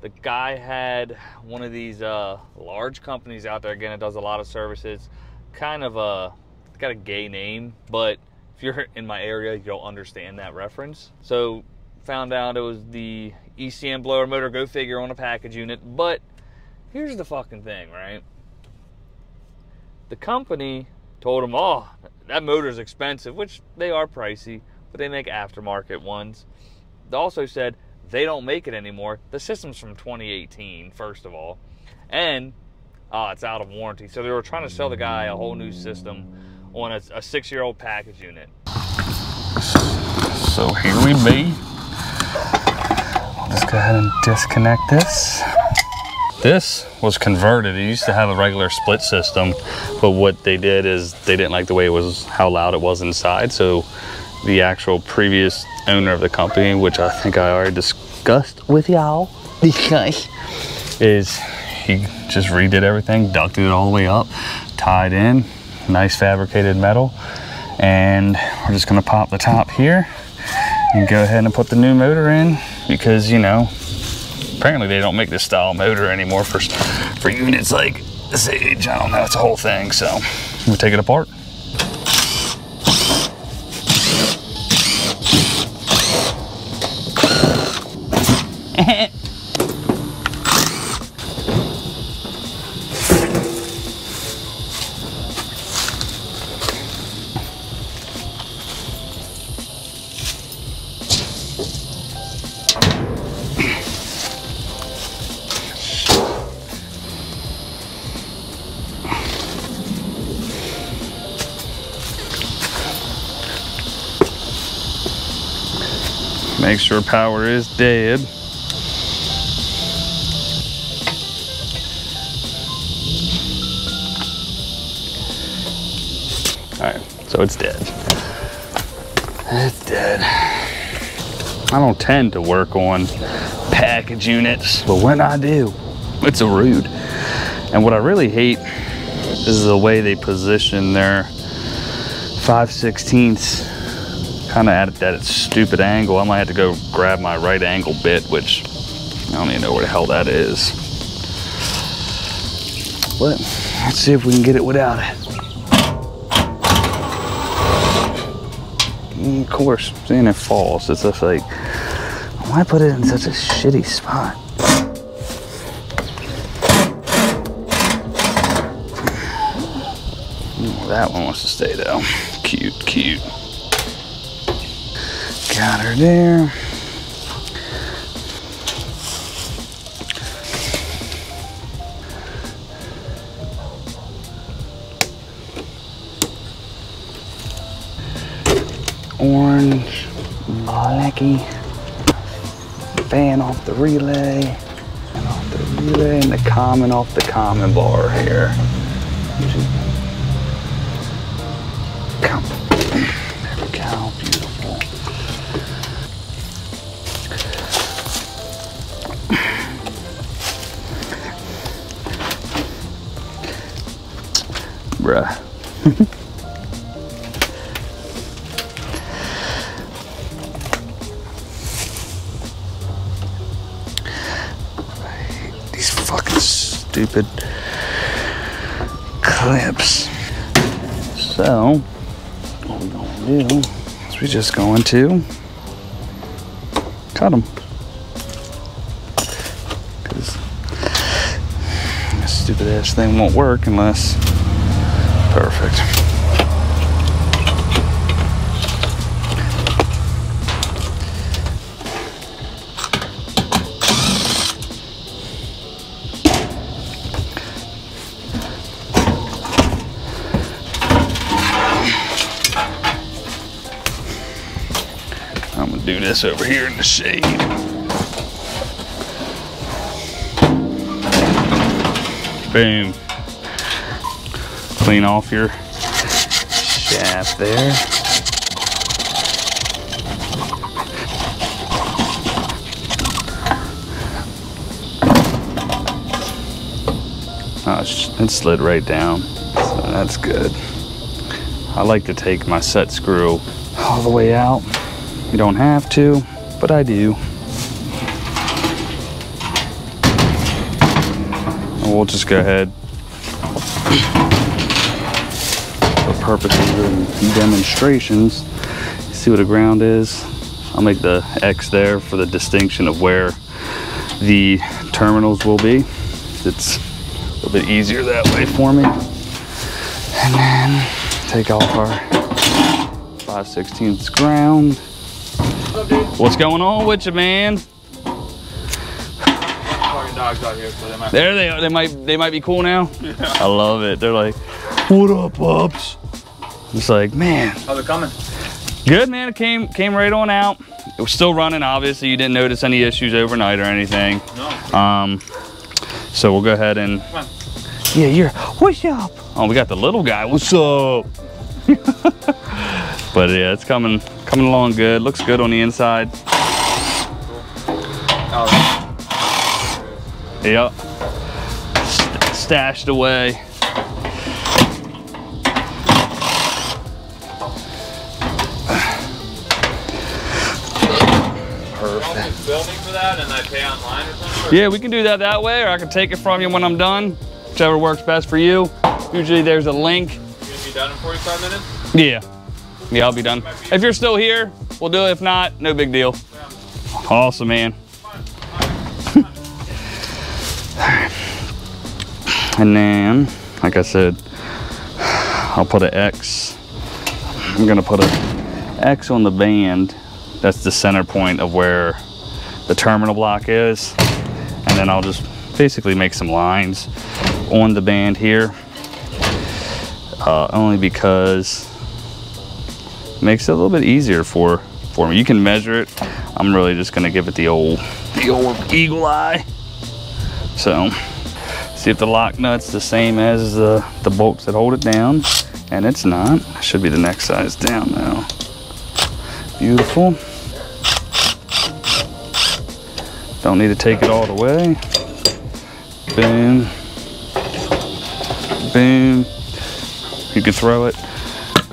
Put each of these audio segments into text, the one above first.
The guy had one of these large companies out there. Again, it does a lot of services. Kind of it's got a gay name, but if you're in my area, you'll understand that reference. So found out it was the ECM blower motor, go figure, on a package unit. But here's the fucking thing, right? The company told him, oh, that motor's expensive, which they are pricey, but they make aftermarket ones. They also said they don't make it anymore. The system's from 2018, first of all. And it's out of warranty. So they were trying to sell the guy a whole new system on a 6-year-old package unit. So here we be. I'll just go ahead and disconnect this. This was converted. It used to have a regular split system, but what they did is they didn't like the way it was, how loud it was inside. So the actual previous owner of the company, which I think I already discussed with y'all, is he just redid everything, ducted it all the way up, tied in, nice fabricated metal, and we're just gonna pop the top here and go ahead and put the new motor in, because, you know, apparently they don't make this style motor anymore for units like this age. I don't know, it's a whole thing. So we'll take it apart. Make sure power is dead. All right, so it's dead. It's dead. I don't tend to work on package units, but when I do, it's a rude. And what I really hate is the way they position their 5/16 kind of at that stupid angle. I might have to go grab my right angle bit, which I don't even know where the hell that is. But let's see if we can get it without it. And of course, seeing it falls, it's just like, why put it in such a shitty spot? That one wants to stay though. Cute, cute. Got her there. Orange, blacky. Fan off the relay. And off the relay, and the common off the common bar here. Come. There we go. Beautiful. Bruh. These fucking stupid clips. So, what we're gonna do is we're just going to cut them. Because this stupid ass thing won't work unless. Perfect. I'm gonna do this over here in the shade. Boom. Clean off your shaft there. Oh, it slid right down, so that's good. I like to take my set screw all the way out. You don't have to, but I do. we'll just go ahead, for purposes of demonstrations, see what the ground is. I'll make the X there for the distinction of where the terminals will be. It's a little bit easier that way for me. And then take off our 5/16 ground. What's going on with you, man? Dogs out here, so they might. There they are. They might be cool now. Yeah. I love it. They're like, "What up, pups?" It's like, man. How's it coming? Good, man. It came right on out. It was still running. Obviously, you didn't notice any issues overnight or anything. No. So we'll go ahead and. Come on. Yeah, what's up? Oh, we got the little guy. What's up? But yeah, it's coming along good. Looks good on the inside. Oh. Yep. Stashed away. Perfect. Bill me for that and I pay online or something? Yeah, we can do that way, or I can take it from you when I'm done. Whichever works best for you. Usually there's a link. You gonna be done in 45 minutes? Yeah. Yeah, I'll be done. If you're still here, we'll do it. If not, no big deal. Yeah. Awesome, man. And then, like I said, I'll put an X. I'm gonna put an X on the band. That's the center point of where the terminal block is. And then I'll just basically make some lines on the band here. Only because it makes it a little bit easier for me. You can measure it. I'm really just gonna give it the old eagle eye. So, see if the lock nut's the same as the bolts that hold it down. And it's not. It should be the next size down now. Beautiful. Don't need to take it all the way. Boom. Boom. You can throw it.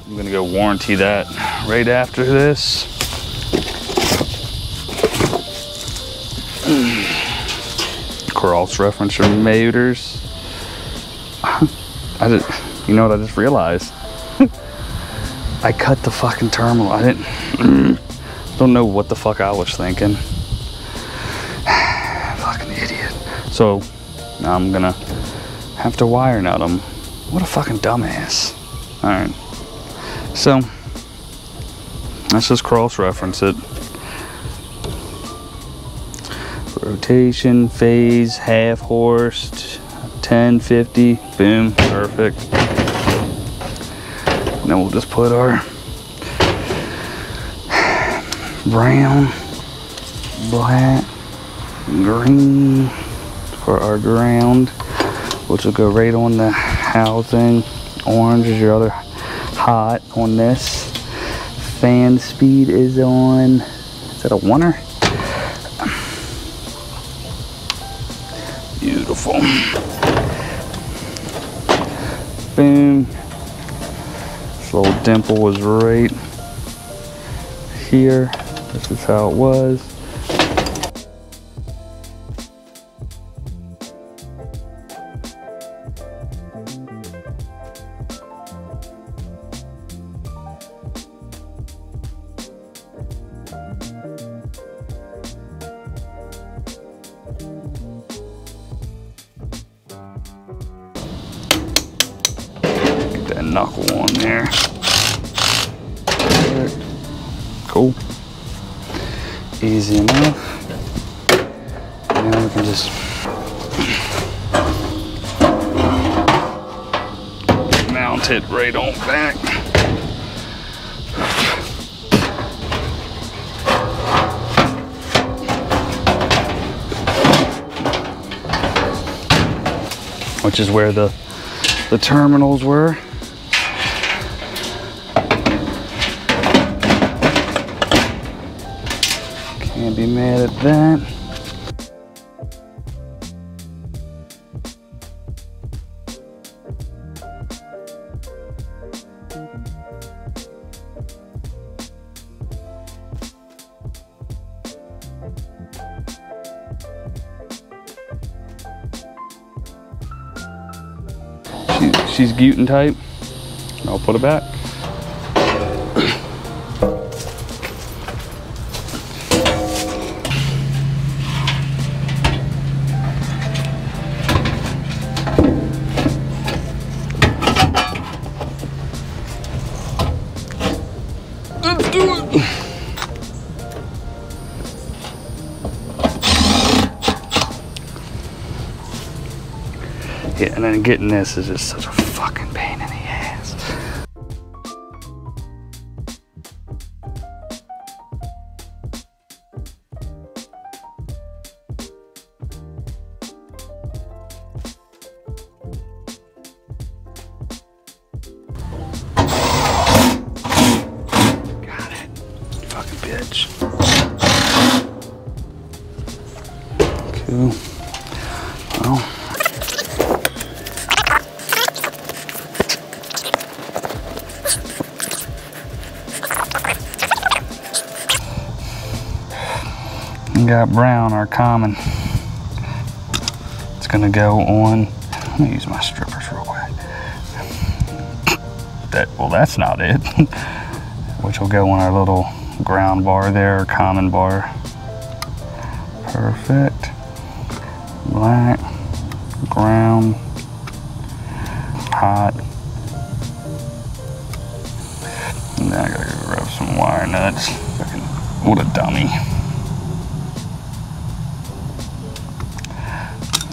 I'm gonna go warranty that right after this. Krauss referencer motors. You know what I just realized? I cut the fucking terminal. I don't know what the fuck I was thinking. Fucking idiot. So now I'm gonna have to wire nut them. What a fucking dumbass. All right. So let's just cross reference it. Rotation, phase, half horse, 10, 50, boom, perfect. And then we'll just put our brown, black, green for our ground, which will go right on the housing. Orange is your other hot on this. Fan speed is on, is that a 1-er? Beautiful. Boom. This little dimple was right here. This is how it was. That knuckle on there. Cool. Easy enough. Now we can just mount it right on back. Which is where the terminals were. Can't be mad at that. she's Guten type. I'll put it back. Let's do it. Yeah, and then getting this is just such a fucking pain in the ass. Got it. Fucking bitch. Cool. Well. We got brown, our common. It's gonna go on. Let me use my strippers real quick. Well, that's not it. Which will go on our little ground bar there, or common bar. Perfect. Black, ground, hot. And then I gotta go grab some wire nuts. What a dummy.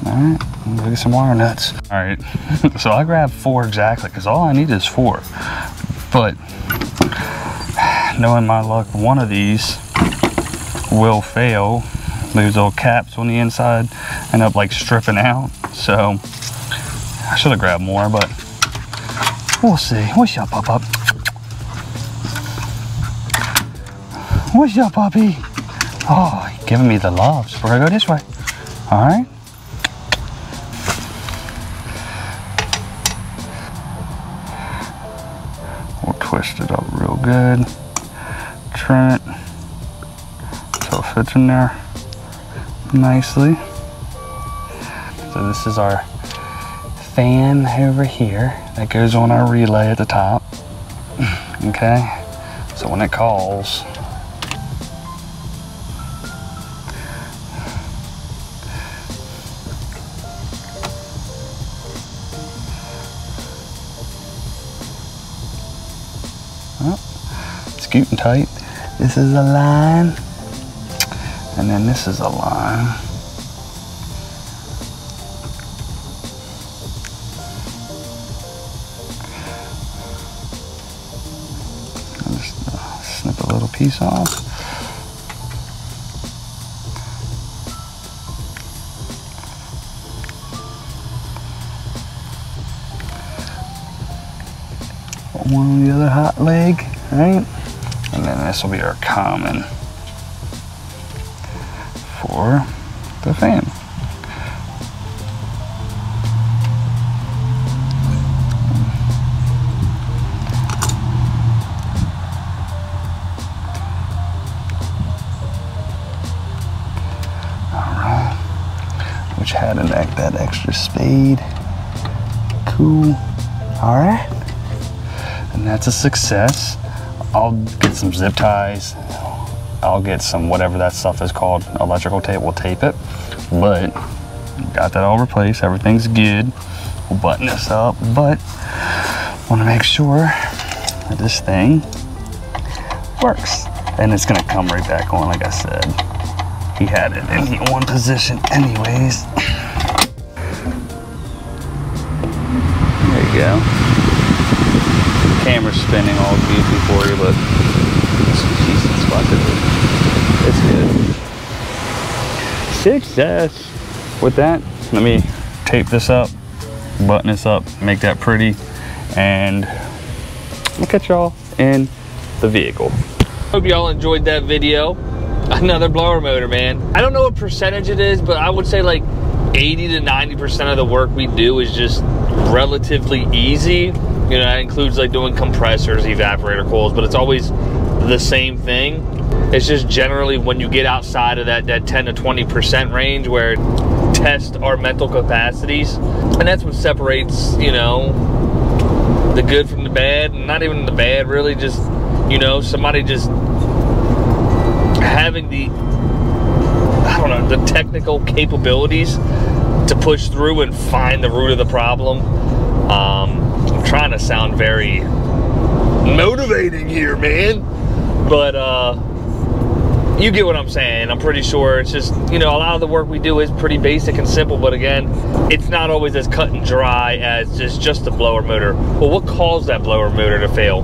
Alright, look at some wire nuts. Alright, so I grabbed 4 exactly, because all I need is 4. But, knowing my luck, one of these will fail. These little caps on the inside end up like stripping out. So, I should have grabbed more, but we'll see. What's up, pup? What's up, puppy? Oh, you're giving me the love. So we're gonna go this way. Alright. Twist it up real good, trim it so it fits in there nicely. So this is our fan over here that goes on our relay at the top. Okay, so when it calls, Scooting tight. This is a line, and then this is a line. I'll just snip a little piece off. Put one on the other hot leg, right? And then this will be our common for the fan. Alright. Which had that extra spade. Cool. Alright. And that's a success. I'll get some zip ties. I'll get some whatever that stuff is called, electrical tape. We'll tape it. But got that all replaced. Everything's good. We'll button this up. But want to make sure that this thing works. And it's going to come right back on, like I said. He had it in the on position anyways. There you go. Camera's spinning all goofy for you, but Jesus fucking, it's good. Success. With that, let me tape this up, button this up, make that pretty, and I'll catch y'all in the vehicle. Hope y'all enjoyed that video. Another blower motor, man. I don't know what percentage it is, but I would say like 80 to 90% of the work we do is just relatively easy. You know, that includes like doing compressors, evaporator coils, but it's always the same thing. It's just generally when you get outside of that 10 to 20% range where test our mental capacities, and that's what separates, you know, the good from the bad, and not even the bad really, just, you know, somebody just having the, I don't know, the technical capabilities to push through and find the root of the problem. I'm trying to sound very motivating here, man, but you get what I'm saying. I'm pretty sure it's just, you know, a lot of the work we do is pretty basic and simple, but again, it's not always as cut and dry as just the blower motor. Well, what caused that blower motor to fail?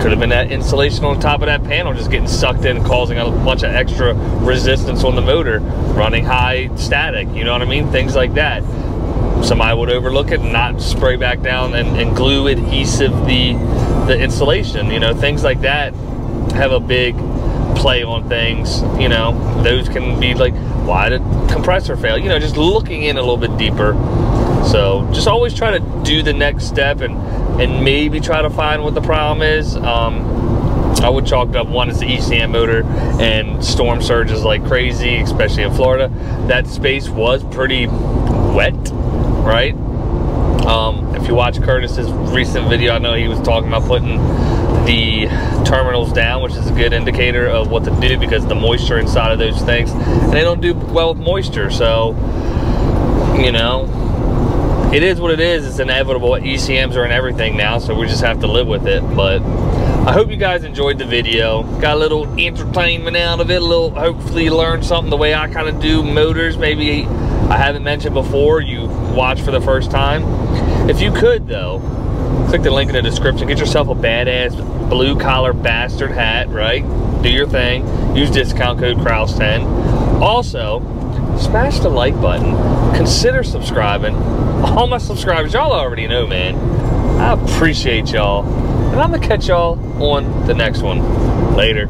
Could have been that insulation on top of that panel just getting sucked in, causing a bunch of extra resistance on the motor, running high static, you know what I mean? Things like that. Somebody would overlook it and not spray back down and glue adhesive the insulation, you know, things like that have a big play on things, you know. Those can be like, why did compressor fail? You know, just looking in a little bit deeper. So just always try to do the next step and maybe try to find what the problem is. I would chalk it up, one is the ECM motor, and storm surges like crazy, especially in Florida. That space was pretty wet, right? If you watch Curtis's recent video, I know he was talking about putting the terminals down, which is a good indicator of what to do, because the moisture inside of those things, and they don't do well with moisture. So, you know, it is what it is. It's inevitable. ECMs are in everything now, so we just have to live with it. But I hope you guys enjoyed the video. Got a little entertainment out of it. A little, hopefully you learned something the way I kind of do motors. Maybe I haven't mentioned before, you watch for the first time. If you could though, click the link in the description. Get yourself a badass blue collar bastard hat, right? Do your thing. Use discount code Krauss10. Also, smash the like button. Consider subscribing. All my subscribers, y'all already know, man. I appreciate y'all. And I'm gonna catch y'all on the next one. Later.